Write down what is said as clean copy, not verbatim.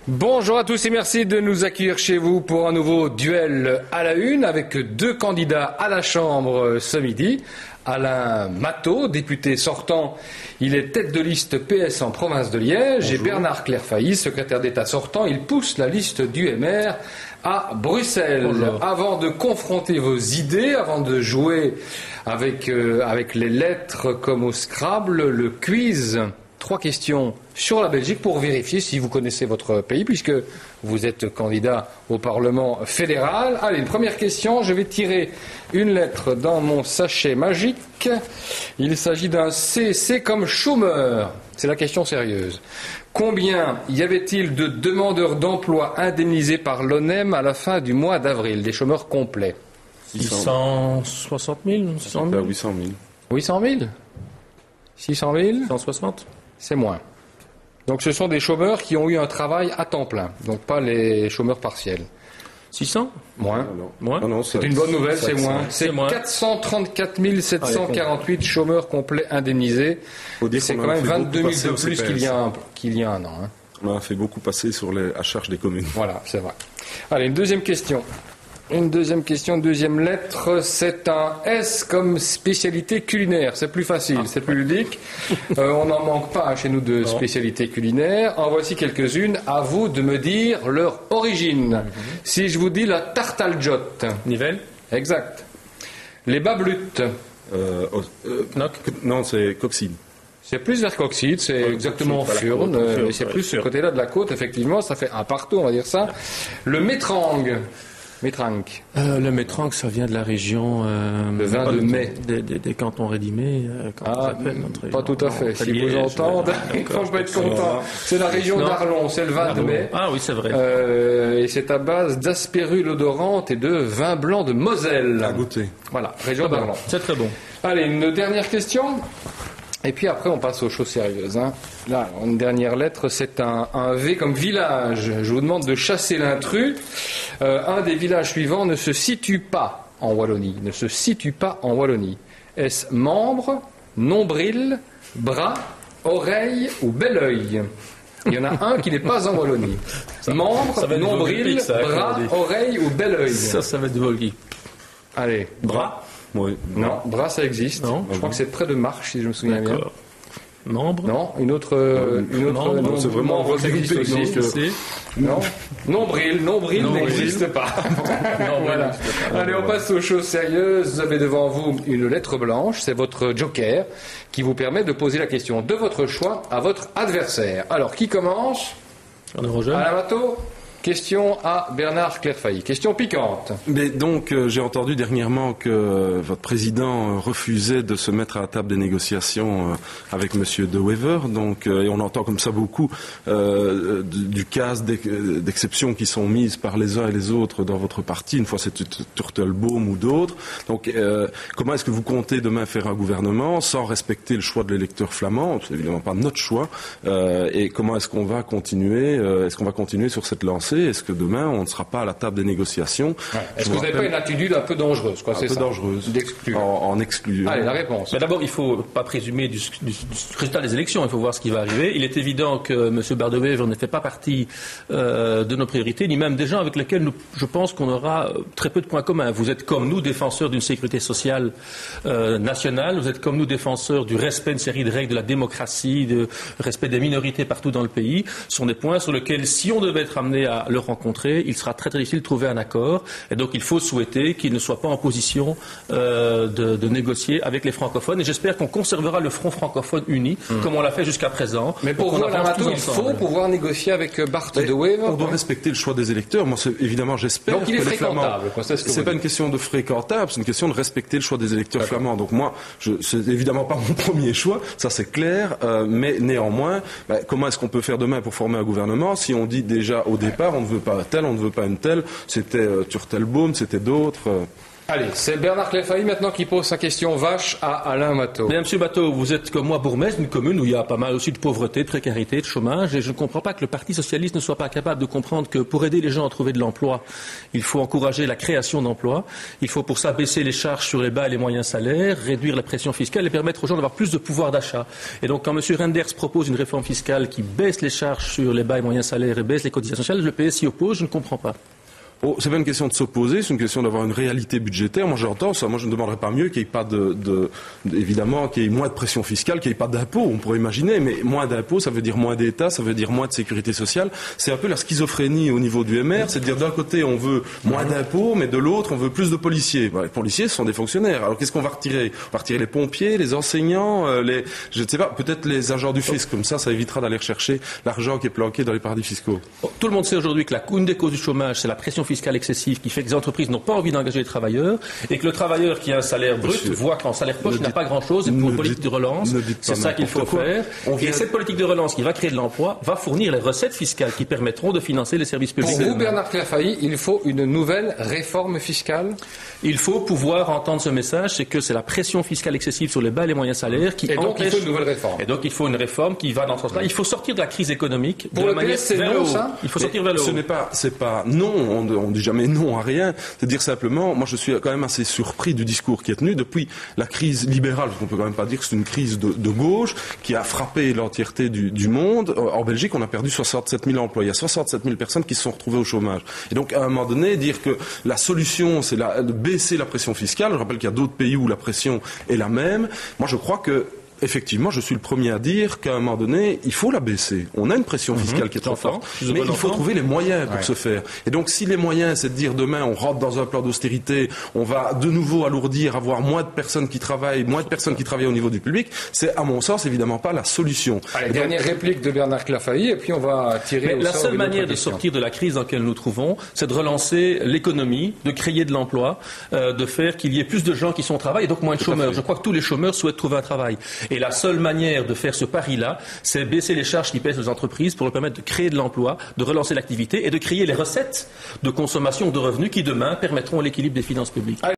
Bonjour à tous et merci de nous accueillir chez vous pour un nouveau duel à la une avec deux candidats à la Chambre ce midi. Alain Matteau, député sortant, il est tête de liste PS en province de Liège. Bonjour. Et Bernard Clairfailly, secrétaire d'État sortant, il pousse la liste du MR à Bruxelles. Bonjour. Avant de confronter vos idées, avant de jouer avec les lettres comme au Scrabble, le quiz. 3 questions sur la Belgique pour vérifier si vous connaissez votre pays, puisque vous êtes candidat au Parlement fédéral. Allez, une première question, je vais tirer une lettre dans mon sachet magique. Il s'agit d'un C, C comme chômeur. C'est la question sérieuse. Combien y avait-il de demandeurs d'emploi indemnisés par l'ONEM à la fin du mois d'avril, des chômeurs complets? 660 000, 600 000 800 000. 800 000 600 000 160. C'est moins. Donc ce sont des chômeurs qui ont eu un travail à temps plein, donc pas les chômeurs partiels. 600 Moins. Moins. Non, c'est une bonne nouvelle, c'est moins. C'est 434 748 chômeurs complets indemnisés. C'est quand même 22 000 de plus qu'il y a un an. Hein. On a fait beaucoup passer à charge des communes. Voilà, c'est vrai. Allez, une deuxième question. Deuxième lettre, c'est un S comme spécialité culinaire. C'est plus facile, c'est plus ludique. On n'en manque pas chez nous de spécialités culinaires. En voici quelques-unes. À vous de me dire leur origine. Si je vous dis la tarte aljotte. Nivelle. Exact. Les bablutes. Non, c'est Coxide. C'est plus vers Coxide, c'est exactement Furnes, mais c'est plus ce côté-là de la côte, effectivement. Ça fait un partout, on va dire ça. Le métrang. Métranque. Le métranque, ça vient de la région le vin de mai. Des cantons rédimés. Pas tout à fait. Si vous entendez, quand je vais être content. C'est la région d'Arlon, c'est le vin de mai. Ah oui, c'est vrai. Et c'est à base d'aspérule odorante et de vin blanc de Moselle. À goûter. Voilà, région d'Arlon. C'est très bon. Allez, une dernière question. Et puis après, on passe aux choses sérieuses. Hein. Là, une dernière lettre, c'est un V comme village. Je vous demande de chasser l'intrus. Un des villages suivants ne se situe pas en Wallonie. Est-ce membre, nombril, bras, oreille ou bel œil? Il y en a un qui n'est pas en Wallonie. Membre, nombril, bras, oreille ou bel œil? Ça va être du volgi. Allez. Bras. Oui. Non, bras ça existe. Non. Je crois que c'est près de Marche, si je me souviens bien. Membre. Non, une autre non, c'est vraiment membre, ça existe aussi. Non, nombril n'existe pas. Voilà. Allez, on passe aux choses sérieuses. Vous avez devant vous une lettre blanche, c'est votre joker qui vous permet de poser la question de votre choix à votre adversaire. Alors, qui commence? Alain Matteau. Question à Bernard Clairfailly. Question piquante. Mais donc, j'ai entendu dernièrement que votre président refusait de se mettre à la table des négociations avec Monsieur De Wever. Donc, et on entend comme ça beaucoup du cas d'exceptions qui sont mises par les uns et les autres dans votre parti. Une fois, c'est Turtelbaum ou d'autres. Donc, comment est-ce que vous comptez demain faire un gouvernement sans respecter le choix de l'électeur flamand? C'est évidemment pas notre choix. Et comment est-ce qu'on va continuer? Est-ce qu'on va continuer sur cette lancée? Est-ce que demain, on ne sera pas à la table des négociations? Est-ce que vous n'avez pas une attitude un peu dangereuse, quoi? Un peu dangereuse. D'exclure. En excluant. Allez, la réponse. Mais d'abord, il ne faut pas présumer du résultat des élections. Il faut voir ce qui va arriver. Il est évident que M. Bardewever ne fait pas partie de nos priorités, ni même des gens avec lesquels je pense qu'on aura très peu de points communs. Vous êtes comme nous défenseurs d'une sécurité sociale nationale. Vous êtes comme nous défenseurs du respect d'une série de règles de la démocratie, du respect des minorités partout dans le pays. Ce sont des points sur lesquels, si on devait être amené à le rencontrer, il sera très très difficile de trouver un accord. Et donc il faut souhaiter qu'il ne soit pas en position de négocier avec les francophones. Et j'espère qu'on conservera le front francophone uni, comme on l'a fait jusqu'à présent. Mais pour vous, il faut pouvoir négocier avec Bart De Wever. On doit respecter le choix des électeurs. Moi, évidemment, j'espère donc, il est que les Flamands... C'est pas une question de fréquentable, c'est une question de respecter le choix des électeurs flamands. Donc moi, c'est évidemment pas mon premier choix, ça c'est clair. Mais néanmoins, comment est-ce qu'on peut faire demain pour former un gouvernement si on dit déjà au départ on ne veut pas un tel, on ne veut pas une telle, c'était Turtelbaum, c'était d'autres. Allez, c'est Bernard Clafailly maintenant qui pose sa question vache à Alain Matteau. Bien, Monsieur Matteau, vous êtes comme moi bourgmestre d'une commune où il y a pas mal aussi de pauvreté, de précarité, de chômage, et je ne comprends pas que le Parti socialiste ne soit pas capable de comprendre que pour aider les gens à trouver de l'emploi, il faut encourager la création d'emplois, il faut pour ça baisser les charges sur les bas et les moyens salaires, réduire la pression fiscale et permettre aux gens d'avoir plus de pouvoir d'achat. Et donc quand Monsieur Renders propose une réforme fiscale qui baisse les charges sur les bas et moyens salaires et baisse les cotisations sociales, le PS s'y oppose, je ne comprends pas. Oh, c'est pas une question de s'opposer, c'est une question d'avoir une réalité budgétaire. Moi, j'entends ça. Moi, je ne demanderais pas mieux qu'il n'y ait pas évidemment, qu'il y ait moins de pression fiscale, qu'il n'y ait pas d'impôts. On pourrait imaginer, mais moins d'impôts, ça veut dire moins d'État, ça veut dire moins de sécurité sociale. C'est un peu la schizophrénie au niveau du MR. C'est de dire d'un côté, on veut moins d'impôts, mais de l'autre, on veut plus de policiers. Ben, les policiers, ce sont des fonctionnaires. Alors, qu'est-ce qu'on va retirer? On va retirer les pompiers, les enseignants, je ne sais pas, peut-être les agents du fisc. Comme ça évitera d'aller chercher l'argent qui est planqué dans les paradis fiscaux. Tout le monde sait aujourd'hui que une des causes du chômage, c'est la pression fiscale excessive qui fait que les entreprises n'ont pas envie d'engager les travailleurs et que le travailleur qui a un salaire brut voit qu'en salaire poche il n'a pas grand-chose et pour une politique de relance, c'est ça qu'il faut faire. Et cette politique de relance qui va créer de l'emploi va fournir les recettes fiscales qui permettront de financer les services publics. Pour vous, Bernard Clafailly, il faut une nouvelle réforme fiscale? Il faut pouvoir entendre ce message, c'est que c'est la pression fiscale excessive sur les bas et les moyens salaires qui empêche... donc il faut une nouvelle réforme. Et donc il faut une réforme qui va dans ce sens-là. Il faut sortir de la crise économique pour le PS, c'est non, ça? Il faut sortir vers le haut. C'est pas non, on dit jamais non à rien. C'est dire simplement, moi je suis quand même assez surpris du discours qui est tenu depuis la crise libérale, parce qu'on peut quand même pas dire que c'est une crise de gauche qui a frappé l'entièreté du monde. En Belgique, on a perdu 67 000 emplois. Il y a 67 000 personnes qui se sont retrouvées au chômage. Et donc, à un moment donné, dire que la solution, c'est de baisser la pression fiscale. Je rappelle qu'il y a d'autres pays où la pression est la même. Moi, je crois que effectivement, je suis le premier à dire qu'à un moment donné, il faut la baisser. On a une pression fiscale qui est trop forte, mais il faut trouver les moyens pour ce faire. Et donc, si les moyens, c'est de dire demain, on rentre dans un plan d'austérité, on va de nouveau alourdir, avoir moins de personnes qui travaillent, moins de personnes qui travaillent au niveau du public, c'est, à mon sens, évidemment pas la solution. Allez, dernière réplique de Bernard Clafailly, et puis on va tirer au sort. La seule manière de sortir de la crise dans laquelle nous nous trouvons, c'est de relancer l'économie, de créer de l'emploi, de faire qu'il y ait plus de gens qui sont au travail, et donc moins de chômeurs. Je crois que tous les chômeurs souhaitent trouver un travail. Et la seule manière de faire ce pari-là, c'est baisser les charges qui pèsent aux entreprises pour leur permettre de créer de l'emploi, de relancer l'activité et de créer les recettes de consommation de revenus qui, demain, permettront l'équilibre des finances publiques.